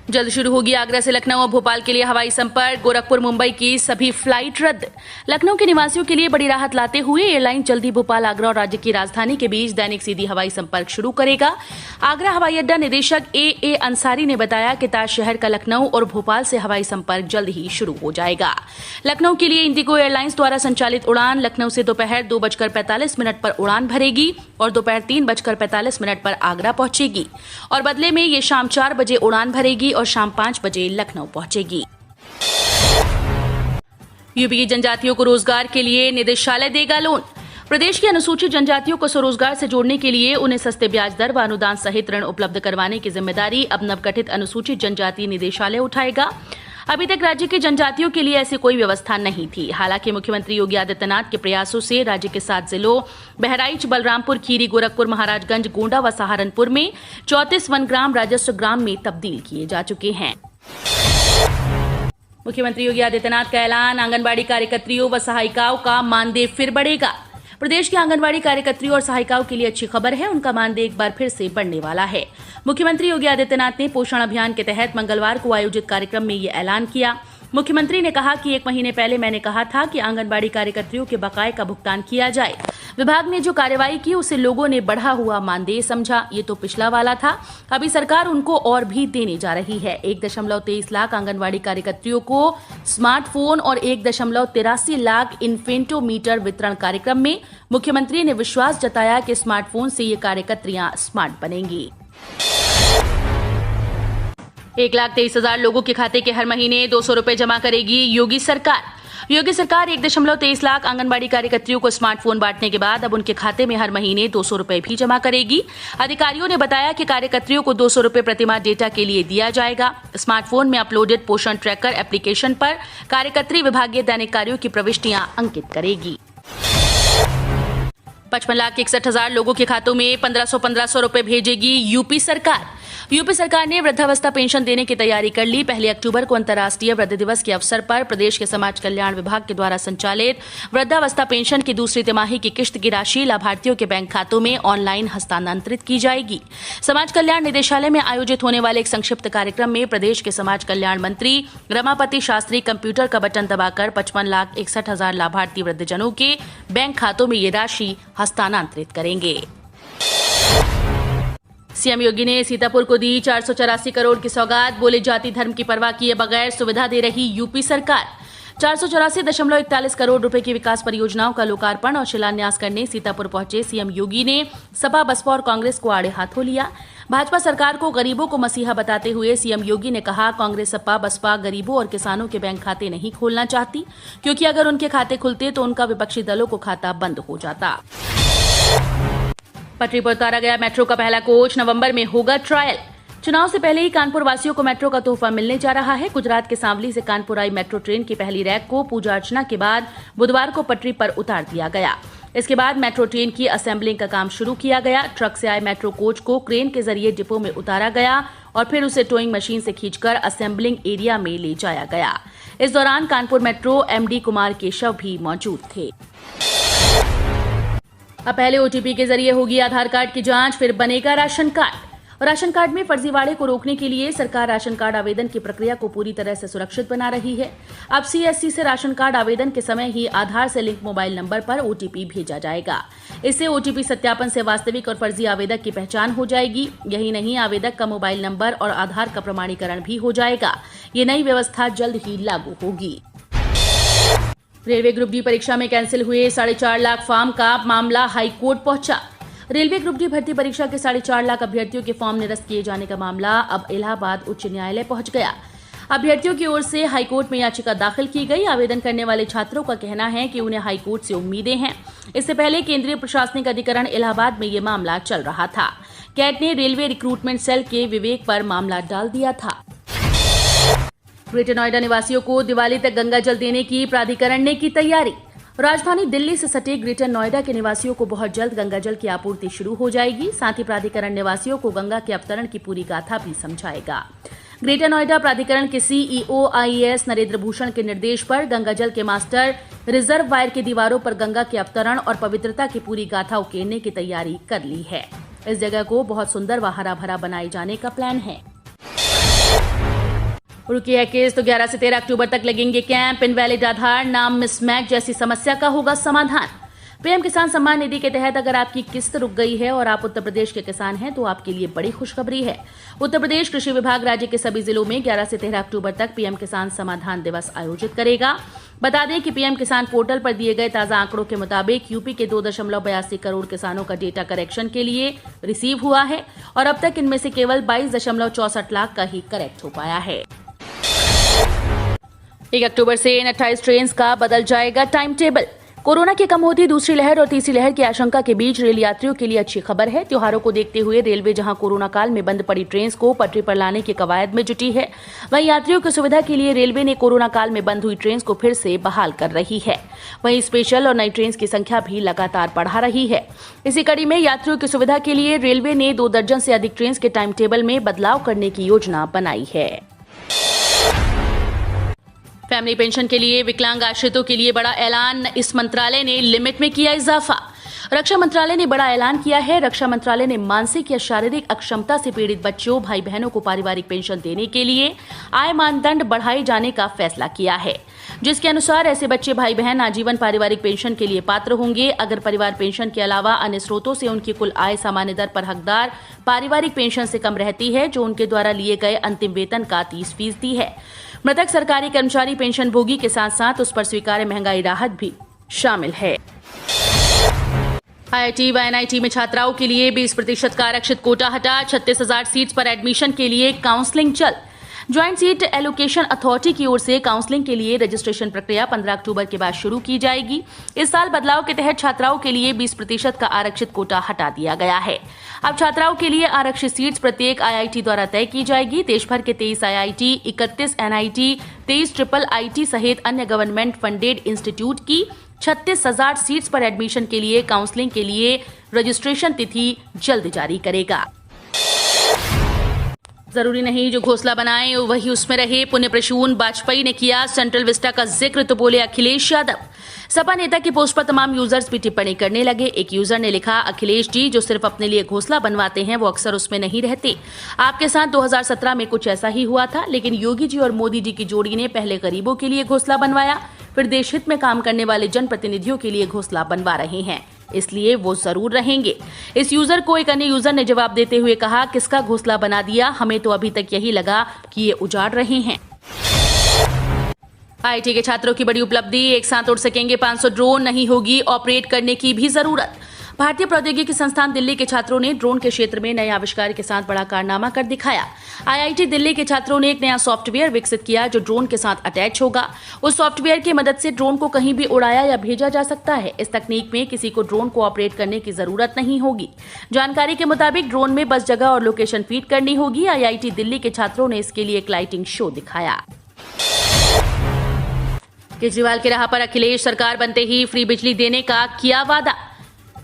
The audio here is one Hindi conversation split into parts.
जल्द शुरू होगी आगरा से लखनऊ और भोपाल के लिए हवाई संपर्क। गोरखपुर मुंबई की सभी फ्लाइट रद्द। लखनऊ के निवासियों के लिए बड़ी राहत लाते हुए एयरलाइन जल्द ही भोपाल, आगरा और राज्य की राजधानी के बीच दैनिक सीधी हवाई संपर्क शुरू करेगा। आगरा हवाई अड्डा निदेशक ए अंसारी ने बताया कि ताज शहर का लखनऊ और भोपाल से हवाई संपर्क जल्द ही शुरू हो जाएगा। लखनऊ के लिए इंडिगो एयरलाइंस द्वारा संचालित उड़ान लखनऊ से दोपहर 2:45 पर उड़ान भरेगी और दोपहर 3:45 पर आगरा पहुंचेगी और बदले में ये शाम 4 बजे उड़ान भरेगी और शाम 5 बजे लखनऊ पहुंचेगी। यूपी की जनजातियों को रोजगार के लिए निदेशालय देगा लोन। प्रदेश की अनुसूचित जनजातियों को स्वरोजगार से जोड़ने के लिए उन्हें सस्ते ब्याज दर व अनुदान सहित ऋण उपलब्ध करवाने की जिम्मेदारी अब नवगठित अनुसूचित जनजाति निदेशालय उठाएगा। अभी तक राज्य की जनजातियों के लिए ऐसी कोई व्यवस्था नहीं थी। हालांकि मुख्यमंत्री योगी आदित्यनाथ के प्रयासों से राज्य के 7 जिलों बहराइच, बलरामपुर, खीरी, गोरखपुर, महाराजगंज, गोंडा व सहारनपुर में 34 वनग्राम राजस्व ग्राम में तब्दील किए जा चुके हैं। मुख्यमंत्री योगी आदित्यनाथ का ऐलान, आंगनबाड़ी कार्यकर्त्रियों व सहायिकाओं का मानदेय फिर बढ़ेगा। प्रदेश के आंगनबाड़ी कार्यकर्त्रियों और सहायिकाओं के लिए अच्छी खबर है, उनका मानदेय एक बार फिर से बढ़ने वाला है। मुख्यमंत्री योगी आदित्यनाथ ने पोषण अभियान के तहत मंगलवार को आयोजित कार्यक्रम में ये ऐलान किया। मुख्यमंत्री ने कहा कि 1 महीने पहले मैंने कहा था कि आंगनबाड़ी कार्यकर्त्रियों के बकाये का भुगतान किया जाए। विभाग ने जो कार्रवाई की उसे लोगों ने बढ़ा हुआ मानदेय समझा। ये तो पिछला वाला था, अभी सरकार उनको और भी देने जा रही है। 1.23 लाख आंगनबाड़ी कार्यकर्त्रियों को स्मार्टफोन और 1.83 लाख इन्फेंटोमीटर वितरण कार्यक्रम में मुख्यमंत्री ने विश्वास जताया कि स्मार्टफोन से ये कार्यकर्त्रियां स्मार्ट बनेंगी। 1,23,000 लोगों के खाते के हर महीने 200 रुपए जमा करेगी योगी सरकार। योगी सरकार 1.23 लाख आंगनबाड़ी कार्यकर्त्रियों को स्मार्टफोन बांटने के बाद अब उनके खाते में हर महीने 200 रुपए भी जमा करेगी। अधिकारियों ने बताया कि कार्यकर्त्रियों को 200 रुपए प्रतिमाह डेटा के लिए दिया जाएगा। स्मार्टफोन में अपलोडेड पोषण ट्रैकर एप्लीकेशन पर कार्यकर्त्री विभागीय दैनिक कार्यों की प्रविष्टियां अंकित करेगी। 55,61,000 लोगों के खातों में 1,500 रुपए भेजेगी यूपी सरकार। यूपी सरकार ने वृद्धावस्था पेंशन देने की तैयारी कर ली। 1 अक्टूबर को अंतर्राष्ट्रीय वृद्ध दिवस के अवसर पर प्रदेश के समाज कल्याण विभाग के द्वारा संचालित वृद्धावस्था पेंशन की दूसरी तिमाही की किश्त की राशि लाभार्थियों के बैंक खातों में ऑनलाइन हस्तांतरित की जाएगी। समाज कल्याण निदेशालय में आयोजित होने वाले एक संक्षिप्त कार्यक्रम में प्रदेश के समाज कल्याण मंत्री रमापति शास्त्री कंप्यूटर का बटन दबाकर 55,61,000 लाभार्थी वृद्धजनों के बैंक खातों में ये राशि हस्तांतरित करेंगे। सीएम योगी ने सीतापुर को दी 484 करोड़ की सौगात। बोले, जाति धर्म की परवाह किए बगैर सुविधा दे रही यूपी सरकार। 484.41 करोड़ रुपए की विकास परियोजनाओं का लोकार्पण और शिलान्यास करने सीतापुर पहुंचे सीएम योगी ने सपा, बसपा और कांग्रेस को आड़े हाथों लिया। भाजपा सरकार को गरीबों को मसीहा बताते हुए सीएम योगी ने कहा, कांग्रेस, सपा, बसपा गरीबों और किसानों के बैंक खाते नहीं खोलना चाहती, क्योंकि अगर उनके खाते खुलते तो उनका विपक्षी दलों को खाता बंद हो जाता। पटरी पर उतारा गया मेट्रो का पहला कोच, नवंबर में होगा ट्रायल। चुनाव से पहले ही कानपुर वासियों को मेट्रो का तोहफा मिलने जा रहा है। गुजरात के सांवली से कानपुर आई मेट्रो ट्रेन की पहली रैक को पूजा अर्चना के बाद बुधवार को पटरी पर उतार दिया गया। इसके बाद मेट्रो ट्रेन की असेंबलिंग का काम शुरू किया गया। ट्रक से आए मेट्रो कोच को क्रेन के जरिए डिपो में उतारा गया और फिर उसे टोइंग मशीन से खींचकर असेंबलिंग एरिया में ले जाया गया। इस दौरान कानपुर मेट्रो एमडी कुमार केशव भी मौजूद थे। अब पहले ओटीपी के जरिए होगी आधार कार्ड की जांच, फिर बनेगा राशन कार्ड। राशन कार्ड में फर्जीवाड़े को रोकने के लिए सरकार राशन कार्ड आवेदन की प्रक्रिया को पूरी तरह से सुरक्षित बना रही है। अब सीएससी से राशन कार्ड आवेदन के समय ही आधार से लिंक मोबाइल नंबर पर ओटीपी भेजा जाएगा। इससे ओटीपी सत्यापन से वास्तविक और फर्जी आवेदक की पहचान हो जाएगी। यही नहीं, आवेदक का मोबाइल नंबर और आधार का प्रमाणीकरण भी हो जाएगा। ये नई व्यवस्था जल्द ही लागू होगी। रेलवे ग्रुप डी परीक्षा में कैंसिल हुए 4.5 लाख फॉर्म का मामला हाईकोर्ट पहुंचा। रेलवे ग्रुप डी भर्ती परीक्षा के 4.5 लाख अभ्यर्थियों के फॉर्म निरस्त किए जाने का मामला अब इलाहाबाद उच्च न्यायालय पहुंच गया। अभ्यर्थियों की ओर से हाईकोर्ट में याचिका दाखिल की गई। आवेदन करने वाले छात्रों का कहना है कि उन्हें हाईकोर्ट से उम्मीदें हैं। इससे पहले केंद्रीय प्रशासनिक अधिकरण इलाहाबाद में ये मामला चल रहा था। कैट ने रेलवे रिक्रूटमेंट सेल के विवेक पर मामला डाल दिया था। ग्रेटर नोएडा निवासियों को दिवाली तक गंगा जल देने की प्राधिकरण ने की तैयारी। राजधानी दिल्ली से सटे ग्रेटर नोएडा के निवासियों को बहुत जल्द गंगा जल की आपूर्ति शुरू हो जाएगी। साथ ही प्राधिकरण निवासियों को गंगा के अवतरण की पूरी गाथा भी समझाएगा। ग्रेटर नोएडा प्राधिकरण के सीईओ आईएएस नरेंद्र भूषण के निर्देश पर गंगा जल के मास्टर रिजर्ववायर के दीवारों पर गंगा के अवतरण और पवित्रता की पूरी गाथा उकेरने की तैयारी कर ली है। इस जगह को बहुत सुंदर व हरा भरा बनाए जाने का प्लान है। रुकी है केस तो 11 से 13 अक्टूबर तक लगेंगे कैंप। इनवैलिड आधार, नाम मिसमैच जैसी समस्या का होगा समाधान। पीएम किसान सम्मान निधि के तहत अगर आपकी किस्त रुक गई है और आप उत्तर प्रदेश के किसान हैं तो आपके लिए बड़ी खुशखबरी है। उत्तर प्रदेश कृषि विभाग राज्य के सभी जिलों में 11 से 13 अक्टूबर तक पीएम किसान समाधान दिवस आयोजित करेगा। बता दें कि पीएम किसान पोर्टल पर दिए गए ताजा आंकड़ों के मुताबिक यूपी के 2.82 करोड़ किसानों का डेटा करेक्शन के लिए रिसीव हुआ है और अब तक इनमें से केवल 22.64 लाख का ही करेक्ट हो पाया है। 1 अक्टूबर से इन 28 ट्रेन का बदल जाएगा टाइम टेबल। कोरोना की कम होती दूसरी लहर और तीसरी लहर की आशंका के बीच रेल यात्रियों के लिए अच्छी खबर है। त्योहारों को देखते हुए रेलवे जहां कोरोना काल में बंद पड़ी ट्रेन को पटरी पर लाने की कवायद में जुटी है, वहीं यात्रियों की सुविधा के लिए रेलवे ने कोरोना काल में बंद हुई ट्रेन को फिर से बहाल कर रही है। वहीं स्पेशल और नई ट्रेन की संख्या भी लगातार बढ़ा रही है। इसी कड़ी में यात्रियों की सुविधा के लिए रेलवे ने 2 दर्जन से अधिक ट्रेन के टाइम टेबल में बदलाव करने की योजना बनाई है। फैमिली पेंशन के लिए विकलांग आश्रितों के लिए बड़ा ऐलान। इस मंत्रालय ने लिमिट में किया इजाफा। रक्षा मंत्रालय ने बड़ा ऐलान किया है। रक्षा मंत्रालय ने मानसिक या शारीरिक अक्षमता से पीड़ित बच्चों, भाई बहनों को पारिवारिक पेंशन देने के लिए आय मानदंड बढ़ाए जाने का फैसला किया है, जिसके अनुसार ऐसे बच्चे भाई बहन आजीवन पारिवारिक पेंशन के लिए पात्र होंगे अगर परिवार पेंशन के अलावा अन्य स्रोतों से उनकी कुल आय सामान्य दर पर हकदार पारिवारिक पेंशन से कम रहती है, जो उनके द्वारा लिए गए अंतिम वेतन का 30% है। मृतक सरकारी कर्मचारी पेंशन भोगी के साथ साथ उस पर स्वीकार्य महंगाई राहत भी शामिल है। आईआईटी व एनआईटी में छात्राओं के लिए 20% का आरक्षित कोटा हटा। 36,000 सीट्स पर एडमिशन के लिए काउंसलिंग चल। ज्वाइंट सीट एलोकेशन अथॉरिटी की ओर से काउंसलिंग के लिए रजिस्ट्रेशन प्रक्रिया 15 अक्टूबर के बाद शुरू की जाएगी। इस साल बदलाव के तहत छात्राओं के लिए 20% का आरक्षित कोटा हटा दिया गया है। अब छात्राओं के लिए आरक्षित सीट्स प्रत्येक आईआईटी द्वारा तय की जाएगी। देश भर के 23 आईआईटी, 31 एनआईटी, 23 ट्रिपल आईटी सहित अन्य गवर्नमेंट फंडेड इंस्टीट्यूट की 36,000 सीट्स पर एडमिशन के लिए काउंसलिंग के लिए रजिस्ट्रेशन तिथि जल्द जारी करेगा। जरूरी नहीं जो घोंसला बनाए वही उसमें रहे, पुण्य प्रसून वाजपेयी ने किया सेंट्रल विस्टा का जिक्र तो बोले अखिलेश यादव। सपा नेता की पोस्ट पर तमाम यूजर्स भी टिप्पणी करने लगे। एक यूजर ने लिखा, अखिलेश जी जो सिर्फ अपने लिए घोंसला बनवाते हैं वो अक्सर उसमें नहीं रहते। आपके साथ 2017 में कुछ ऐसा ही हुआ था, लेकिन योगी जी और मोदी जी की जोड़ी ने पहले गरीबों के लिए घोंसला बनवाया, फिर देश हित में काम करने वाले जनप्रतिनिधियों के लिए घोंसला बनवा रहे हैं, इसलिए वो जरूर रहेंगे। इस यूजर को एक अन्य यूजर ने जवाब देते हुए कहा, किसका घोंसला बना दिया, हमें तो अभी तक यही लगा कि ये उजाड़ रहे हैं। आईआईटी के छात्रों की बड़ी उपलब्धि, एक साथ उड़ सकेंगे 500 ड्रोन, नहीं होगी ऑपरेट करने की भी जरूरत। भारतीय प्रौद्योगिकी संस्थान दिल्ली के छात्रों ने ड्रोन के क्षेत्र में नए आविष्कार के साथ बड़ा कारनामा कर दिखाया। आईआईटी दिल्ली के छात्रों ने एक नया सॉफ्टवेयर विकसित किया जो ड्रोन के साथ अटैच होगा। उस सॉफ्टवेयर की मदद से ड्रोन को कहीं भी उड़ाया या भेजा जा सकता है। इस तकनीक में किसी को ड्रोन को ऑपरेट करने की जरूरत नहीं होगी। जानकारी के मुताबिक ड्रोन में बस जगह और लोकेशन फीड करनी होगी। आईआईटी दिल्ली के छात्रों ने इसके लिए एक लाइटिंग शो दिखाया। केजरीवाल की राह पर अखिलेश, सरकार बनते ही फ्री बिजली देने का किया वादा।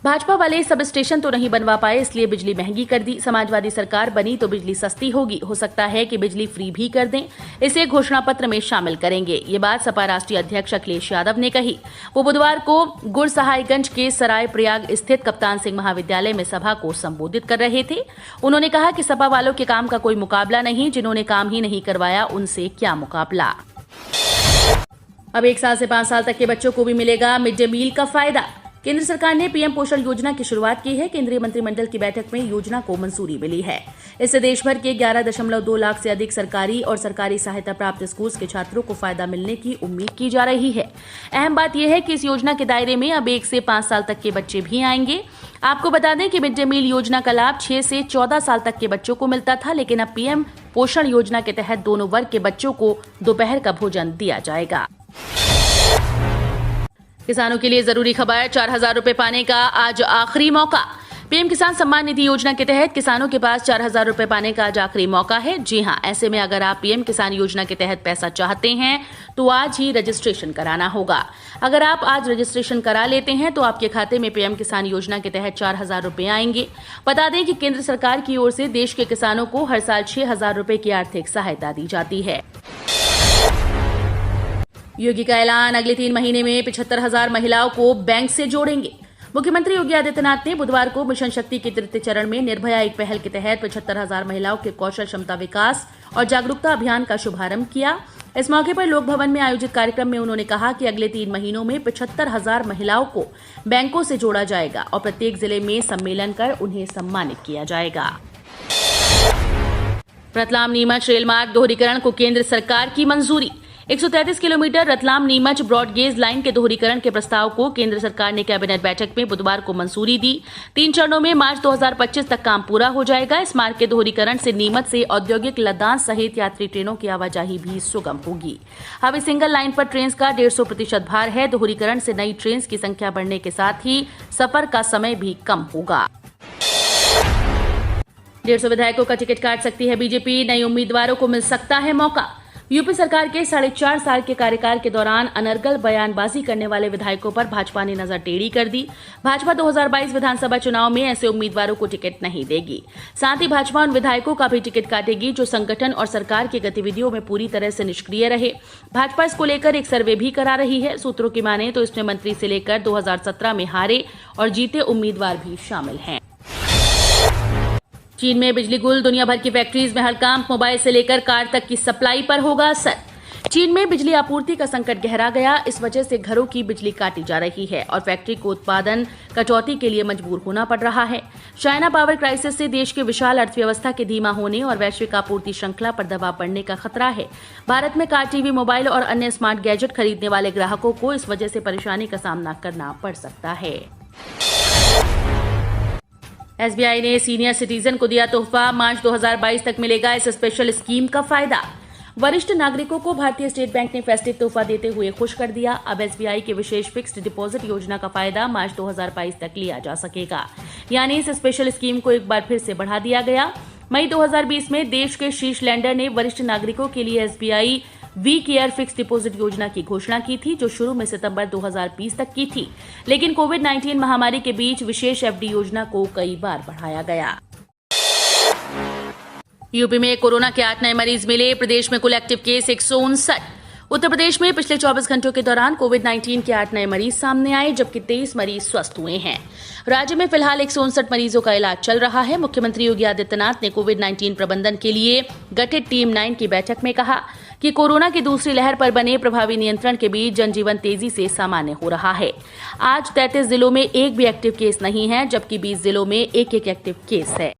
भाजपा वाले सब स्टेशन तो नहीं बनवा पाए, इसलिए बिजली महंगी कर दी। समाजवादी सरकार बनी तो बिजली सस्ती होगी, हो सकता है कि बिजली फ्री भी कर दें, इसे घोषणा पत्र में शामिल करेंगे। ये बात सपा राष्ट्रीय अध्यक्ष अखिलेश यादव ने कही। वो बुधवार को गुरसहायगंज के सराय प्रयाग स्थित कप्तान सिंह महाविद्यालय में सभा को संबोधित कर रहे थे। उन्होंने कहा कि सपा वालों के काम का कोई मुकाबला नहीं, जिन्होंने काम ही नहीं करवाया उनसे क्या मुकाबला। अब 1 साल से 5 साल तक के बच्चों को भी मिलेगा मिड डे मील का फायदा। केंद्र सरकार ने पीएम पोषण योजना की शुरुआत की है। केंद्रीय मंत्रिमंडल की बैठक में योजना को मंजूरी मिली है। इससे देश भर के 11.2 लाख से अधिक सरकारी और सरकारी सहायता प्राप्त स्कूल के छात्रों को फायदा मिलने की उम्मीद की जा रही है। अहम बात यह है कि इस योजना के दायरे में अब 1 से 5 साल तक के बच्चे भी आएंगे। आपको बता दें कि मिड डे मील योजना का लाभ 6 से 14 साल तक के बच्चों को मिलता था, लेकिन अब पीएम पोषण योजना के तहत दोनों वर्ग के बच्चों को दोपहर का भोजन दिया जाएगा। किसानों के लिए जरूरी खबर, 4,000 रुपए पाने का आज आखिरी मौका। पीएम किसान सम्मान निधि योजना के तहत किसानों के पास 4,000 रुपए पाने का आज आखिरी मौका है। जी हां, ऐसे में अगर आप पीएम किसान योजना के तहत पैसा चाहते हैं तो आज ही रजिस्ट्रेशन कराना होगा। अगर आप आज रजिस्ट्रेशन करा लेते हैं तो आपके खाते में पीएम किसान योजना के तहत 4,000 रुपए आएंगे। बता दें कि केंद्र सरकार की ओर से देश के किसानों को हर साल 6,000 रुपए की आर्थिक सहायता दी जाती है। योगी का ऐलान, अगले 3 महीने में 75,000 महिलाओं को बैंक से जोड़ेंगे। मुख्यमंत्री योगी आदित्यनाथ ने बुधवार को मिशन शक्ति के 3य चरण में निर्भया एक पहल के तहत 75,000 महिलाओं के कौशल क्षमता विकास और जागरूकता अभियान का शुभारंभ किया। इस मौके पर लोक भवन में आयोजित कार्यक्रम में उन्होंने कहा कि अगले 3 महीनों में 75,000 महिलाओं को बैंकों से जोड़ा जाएगा और प्रत्येक जिले में सम्मेलन कर उन्हें सम्मानित किया जाएगा। रतलाम नीमच रेल मार्ग दोहरीकरण को केंद्र सरकार की मंजूरी। 133 kilometre Ratlam Neemuch broad gauge line के दोहरीकरण के प्रस्ताव को केंद्र सरकार ने कैबिनेट बैठक में बुधवार को मंजूरी दी। 3 चरणों में मार्च 2025 तक काम पूरा हो जाएगा। इस मार्ग के दोहरीकरण से नीमच से औद्योगिक लद्दाख सहित यात्री ट्रेनों की आवाजाही भी सुगम होगी। अब इस सिंगल लाइन पर ट्रेन का 150% भार है। दोहरीकरण से नई ट्रेन की संख्या बढ़ने के साथ ही सफर का समय भी कम होगा। 150 विधायकों का टिकट काट सकती है बीजेपी, नए उम्मीदवारों को मिल सकता है मौका। यूपी सरकार के 4.5 साल के कार्यकाल के दौरान अनर्गल बयानबाजी करने वाले विधायकों पर भाजपा ने नजर टेढ़ी कर दी। भाजपा 2022 विधानसभा चुनाव में ऐसे उम्मीदवारों को टिकट नहीं देगी। साथ ही भाजपा उन विधायकों का भी टिकट काटेगी जो संगठन और सरकार की गतिविधियों में पूरी तरह से निष्क्रिय रहे। भाजपा इसको लेकर एक सर्वे भी करा रही है। सूत्रों की माने तो इसमें मंत्री से लेकर 2017 में हारे और जीते उम्मीदवार भी शामिल हैं। चीन में बिजली गुल, दुनिया भर की फैक्ट्रीज में हड़कांप, मोबाइल से लेकर कार तक की सप्लाई पर होगा असर। चीन में बिजली आपूर्ति का संकट गहरा गया। इस वजह से घरों की बिजली काटी जा रही है और फैक्ट्री को उत्पादन कटौती के लिए मजबूर होना पड़ रहा है। चाइना पावर क्राइसिस से देश की विशाल अर्थव्यवस्था के धीमा होने और वैश्विक आपूर्ति श्रृंखला पर दबाव पड़ने का खतरा है। भारत में कार, टीवी, मोबाइल और अन्य स्मार्ट गैजेट खरीदने वाले ग्राहकों को इस वजह से परेशानी का सामना करना पड़ सकता है। एसबीआई ने सीनियर सिटीजन को दिया तोहफा, मार्च 2022 तक मिलेगा इस स्पेशल स्कीम का फायदा। वरिष्ठ नागरिकों को भारतीय स्टेट बैंक ने फेस्टिव तोहफा देते हुए खुश कर दिया। अब एसबीआई के विशेष फिक्स्ड डिपॉजिट योजना का फायदा मार्च 2022 तक लिया जा सकेगा। यानी इस स्पेशल स्कीम को एक बार फिर से बढ़ा दिया गया। मई 2020 में देश के शीर्ष लेंडर ने वरिष्ठ नागरिकों के लिए SBI we care fix deposit योजना की घोषणा की थी, जो शुरू में सितंबर 2020 तक की थी, लेकिन कोविड-19 महामारी के बीच विशेष एफडी योजना को कई बार बढ़ाया गया। यूपी में कोरोना के 8 नए मरीज मिले। प्रदेश में कुल एक्टिव केस 159। उत्तर प्रदेश में पिछले 24 घंटों के दौरान कोविड-19 के 8 नए मरीज सामने आए, जबकि 23 मरीज स्वस्थ हुए हैं। राज्य में फिलहाल 159 मरीजों का इलाज चल रहा है। मुख्यमंत्री योगी आदित्यनाथ ने कोविड-19 प्रबंधन के लिए गठित टीम 9 की बैठक में कहा कि कोरोना की दूसरी लहर पर बने प्रभावी नियंत्रण के बीच जनजीवन तेजी से सामान्य हो रहा है। आज 33 जिलों में एक भी एक्टिव केस नहीं है, जबकि 20 जिलों में एक एक्टिव केस है।